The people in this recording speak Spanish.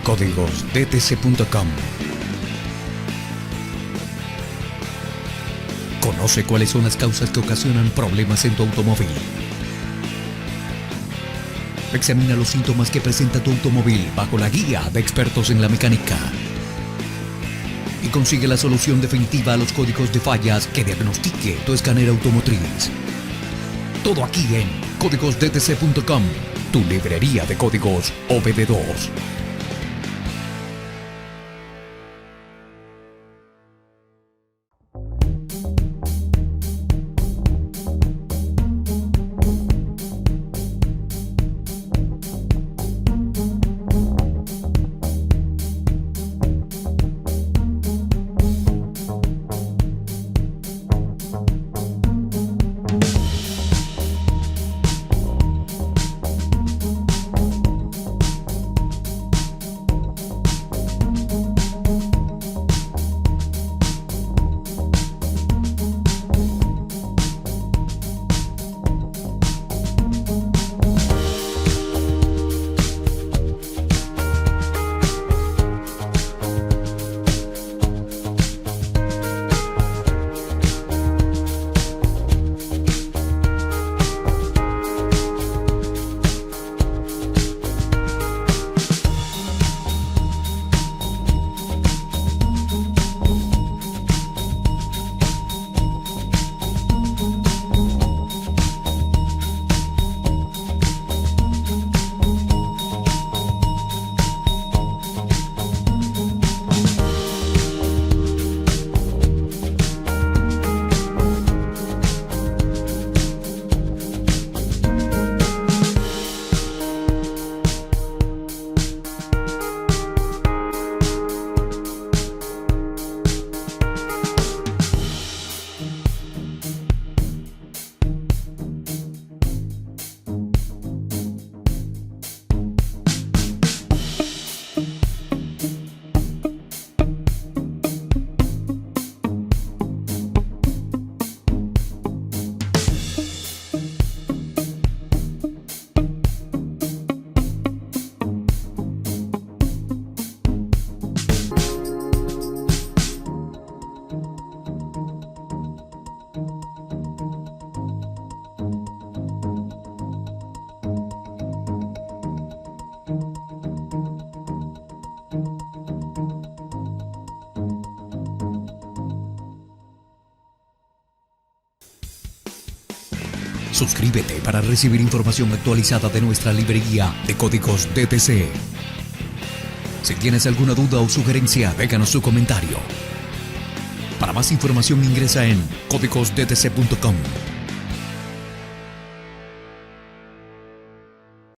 códigosdtc.com. Conoce cuáles son las causas que ocasionan problemas en tu automóvil. Examina los síntomas que presenta tu automóvil bajo la guía de expertos en la mecánica. Y consigue la solución definitiva a los códigos de fallas que diagnostique tu escáner automotriz. Todo aquí en códigosdtc.com, tu librería de códigos OBD2. Suscríbete para recibir información actualizada de nuestra librería de códigos DTC. Si tienes alguna duda o sugerencia, déjanos tu comentario. Para más información ingresa en códigosdtc.com.